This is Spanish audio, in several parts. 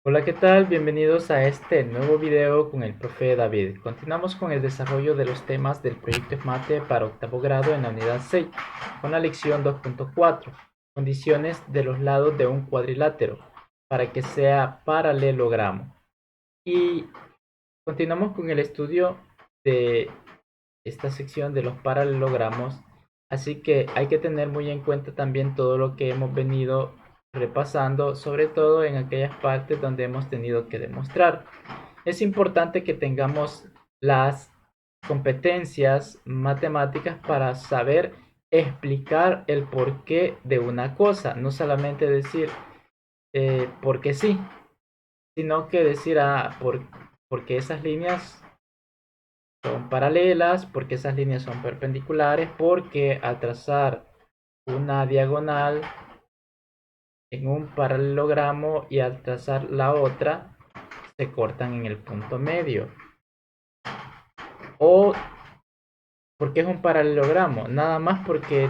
Hola, ¿qué tal? Bienvenidos a este nuevo video con el profe David. Continuamos con el desarrollo de los temas del proyecto EFMATE para octavo grado en la unidad 6, con la lección 2.4, condiciones de los lados de un cuadrilátero para que sea paralelogramo. Y continuamos con el estudio de esta sección de los paralelogramos, así que hay que tener muy en cuenta también todo lo que hemos venido repasando, sobre todo en aquellas partes donde hemos tenido que demostrar. Es importante que tengamos las competencias matemáticas para saber explicar el porqué de una cosa, no solamente decir porque sí, sino que decir porque esas líneas son paralelas, porque esas líneas son perpendiculares, porque al trazar una diagonal en un paralelogramo y al trazar la otra se cortan en el punto medio. O porque es un paralelogramo, nada más porque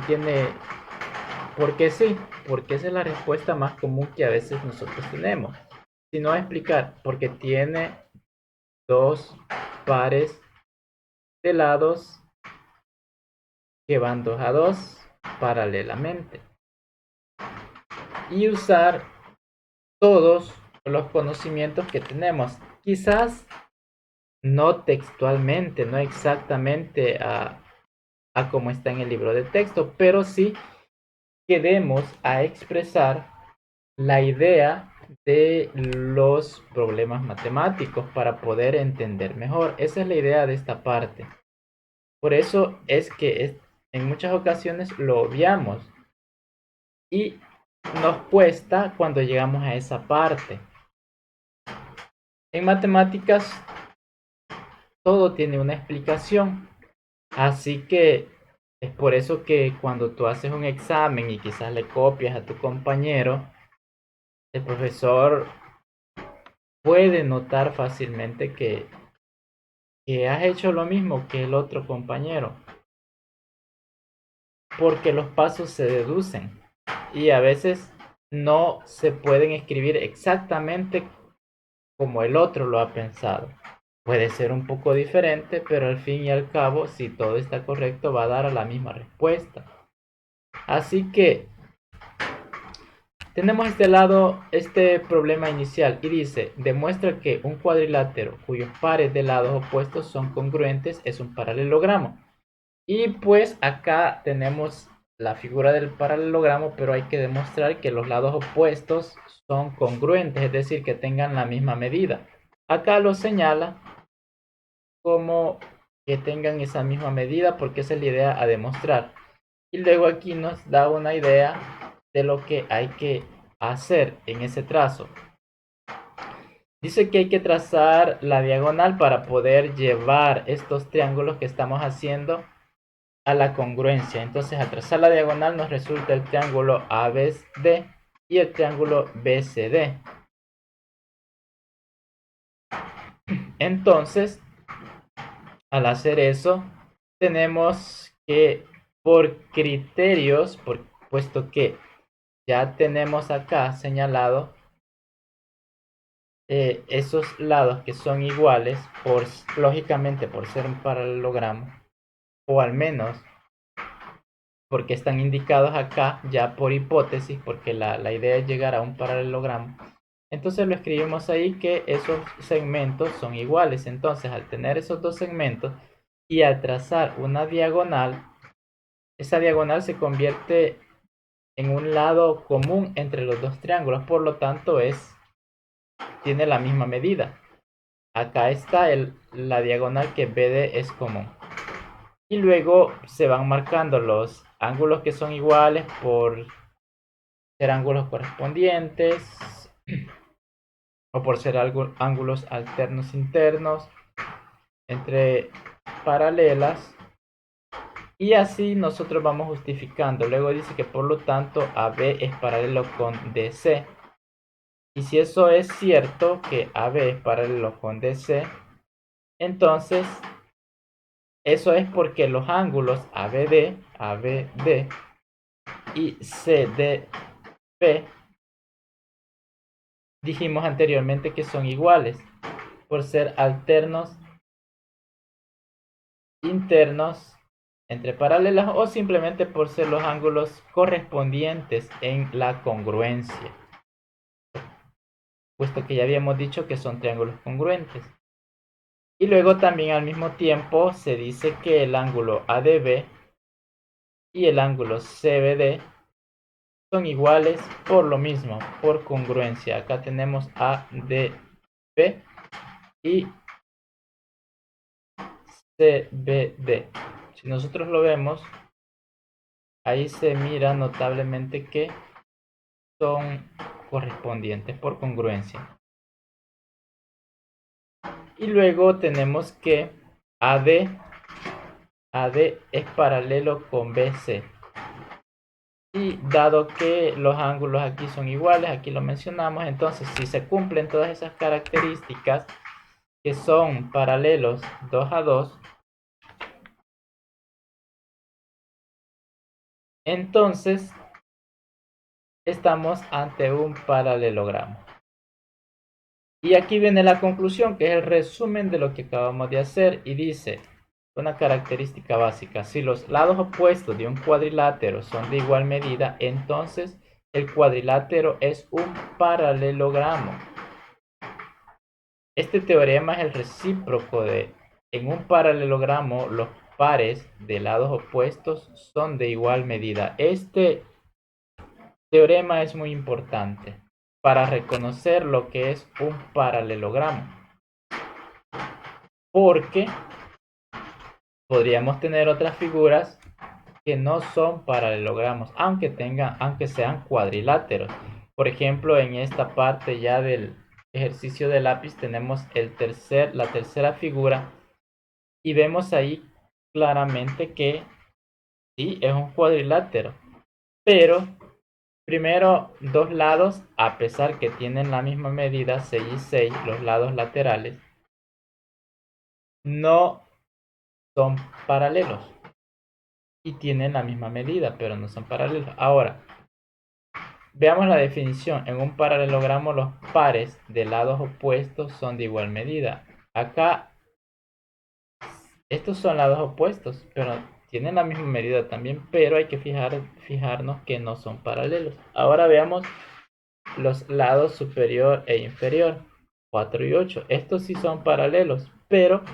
sí, porque esa es la respuesta más común que a veces nosotros tenemos. Sino a explicar porque tiene dos pares de lados que van 2 a 2 paralelamente. Y usar todos los conocimientos que tenemos. Quizás no textualmente, no exactamente a como está en el libro de texto, pero sí queremos a expresar la idea de los problemas matemáticos para poder entender mejor. Esa es la idea de esta parte. Por eso es que en muchas ocasiones lo obviamos y nos cuesta cuando llegamos a esa parte. En matemáticas todo tiene una explicación, así que es por eso que cuando tú haces un examen y quizás le copias a tu compañero, el profesor puede notar fácilmente que has hecho lo mismo que el otro compañero, porque los pasos se deducen y a veces no se pueden escribir exactamente como el otro lo ha pensado. Puede ser un poco diferente, pero al fin y al cabo, si todo está correcto, va a dar a la misma respuesta. Así que tenemos este lado, este problema inicial y dice, demuestra que un cuadrilátero cuyos pares de lados opuestos son congruentes es un paralelogramo. Y pues acá tenemos la figura del paralelogramo, pero hay que demostrar que los lados opuestos son congruentes, es decir, que tengan la misma medida. Acá lo señala como que tengan esa misma medida porque esa es la idea a demostrar. Y luego aquí nos da una idea de lo que hay que hacer en ese trazo. Dice que hay que trazar la diagonal para poder llevar estos triángulos que estamos haciendo a la congruencia. Entonces, al trazar la diagonal nos resulta el triángulo ABD y el triángulo BCD. Entonces, al hacer eso, tenemos que por criterios, puesto que ya tenemos acá señalado esos lados que son iguales, lógicamente por ser un paralelogramo, o al menos porque están indicados acá ya por hipótesis, porque la idea es llegar a un paralelogramo. Entonces lo escribimos ahí que esos segmentos son iguales. Entonces al tener esos dos segmentos y al trazar una diagonal, esa diagonal se convierte en un lado común entre los dos triángulos, por lo tanto tiene la misma medida. Acá está la diagonal que BD es común. Y luego se van marcando los ángulos que son iguales por ser ángulos correspondientes o por ser ángulos alternos internos entre paralelas. Y así nosotros vamos justificando. Luego dice que por lo tanto AB es paralelo con DC. Y si eso es cierto, que AB es paralelo con DC, entonces eso es porque los ángulos ABD y CDP dijimos anteriormente que son iguales por ser alternos internos entre paralelas o simplemente por ser los ángulos correspondientes en la congruencia, puesto que ya habíamos dicho que son triángulos congruentes. Y luego también al mismo tiempo se dice que el ángulo ADB y el ángulo CBD son iguales por lo mismo, por congruencia. Acá tenemos ADB y CBD. Si nosotros lo vemos, ahí se mira notablemente que son correspondientes por congruencia. Y luego tenemos que AD es paralelo con BC. Y dado que los ángulos aquí son iguales, aquí lo mencionamos, entonces si se cumplen todas esas características que son paralelos 2 a 2, entonces estamos ante un paralelogramo. Y aquí viene la conclusión, que es el resumen de lo que acabamos de hacer, y dice una característica básica: si los lados opuestos de un cuadrilátero son de igual medida, entonces el cuadrilátero es un paralelogramo. Este teorema es el recíproco de: en un paralelogramo los pares de lados opuestos son de igual medida. Este teorema es muy importante para reconocer lo que es un paralelogramo, porque podríamos tener otras figuras que no son paralelogramos, aunque sean cuadriláteros. Por ejemplo, en esta parte ya del ejercicio de lápiz tenemos la tercera figura y vemos ahí claramente que sí, es un cuadrilátero, pero primero, dos lados, a pesar que tienen la misma medida, 6 y 6, los lados laterales, no son paralelos y tienen la misma medida, pero no son paralelos. Ahora, veamos la definición. En un paralelogramo los pares de lados opuestos son de igual medida. Acá, estos son lados opuestos, pero tienen la misma medida también, pero hay que fijarnos que no son paralelos. Ahora veamos los lados superior e inferior, 4 y 8. Estos sí son paralelos, pero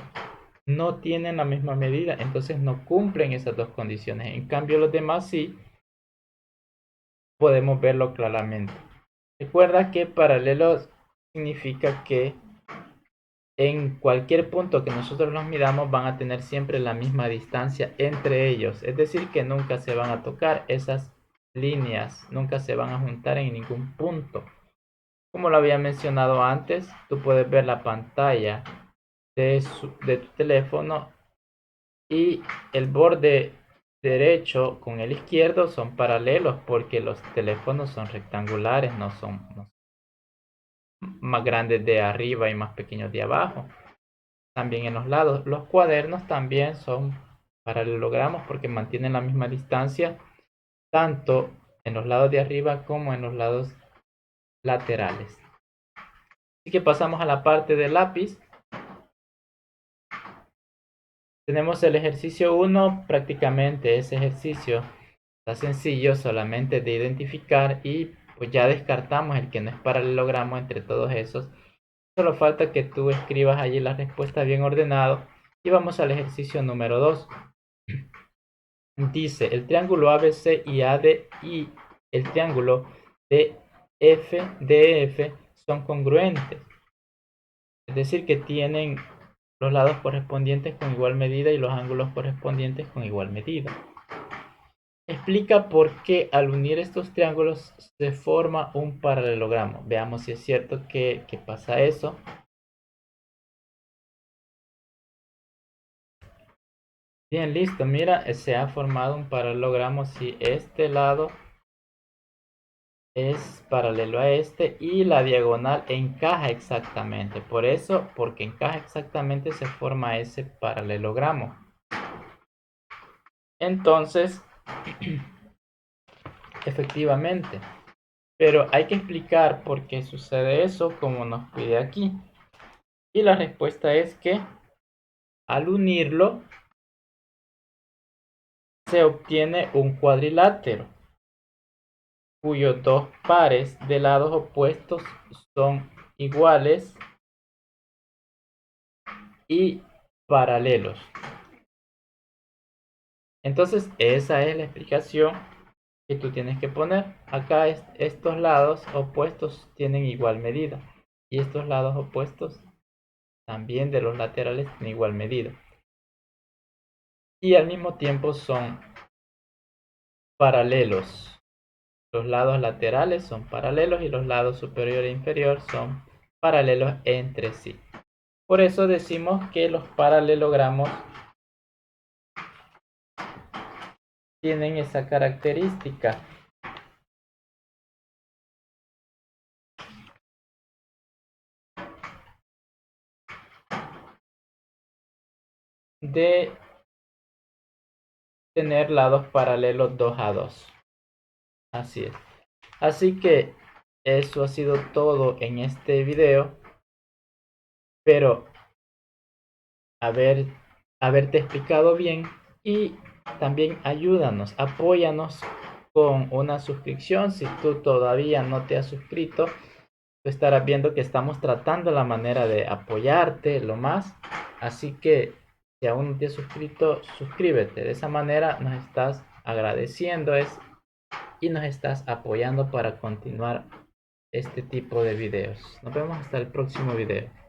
no tienen la misma medida, entonces no cumplen esas dos condiciones. En cambio, los demás sí podemos verlo claramente. Recuerda que paralelos significa que en cualquier punto que nosotros los midamos van a tener siempre la misma distancia entre ellos. Es decir, que nunca se van a tocar esas líneas, nunca se van a juntar en ningún punto. Como lo había mencionado antes, tú puedes ver la pantalla de tu teléfono y el borde derecho con el izquierdo son paralelos porque los teléfonos son rectangulares, no son más grandes de arriba y más pequeños de abajo. También en los lados, los cuadernos también son paralelogramos porque mantienen la misma distancia tanto en los lados de arriba como en los lados laterales. Así que pasamos a la parte del lápiz. Tenemos el ejercicio 1, prácticamente ese ejercicio está sencillo, solamente de identificar, y pues ya descartamos el que no es paralelogramo entre todos esos. Solo falta que tú escribas allí la respuesta bien ordenado. Y vamos al ejercicio número 2. Dice: el triángulo ABC y AD y el triángulo DF son congruentes. Es decir, que tienen los lados correspondientes con igual medida y los ángulos correspondientes con igual medida. Explica por qué al unir estos triángulos se forma un paralelogramo. Veamos si es cierto que pasa eso. Bien, listo. Mira, se ha formado un paralelogramo si este lado es paralelo a este y la diagonal encaja exactamente. Por eso, porque encaja exactamente, se forma ese paralelogramo. Entonces, efectivamente, Pero hay que explicar por qué sucede eso, como nos pide aquí. Y la respuesta es que al unirlo se obtiene un cuadrilátero cuyos dos pares de lados opuestos son iguales y paralelos. Entonces esa es la explicación que tú tienes que poner. Acá estos lados opuestos tienen igual medida y estos lados opuestos también de los laterales tienen igual medida. Y al mismo tiempo son paralelos. Los lados laterales son paralelos y los lados superior e inferior son paralelos entre sí. Por eso decimos que los paralelogramos tienen esa característica de tener lados paralelos 2 a 2. Así es. Así que eso ha sido todo en este video. Espero haberte explicado bien y también ayúdanos, apóyanos con una suscripción. Si tú todavía no te has suscrito, tú estarás viendo que estamos tratando la manera de apoyarte lo más. Así que si aún no te has suscrito, suscríbete. De esa manera nos estás agradeciendo y nos estás apoyando para continuar este tipo de videos. Nos vemos hasta el próximo video.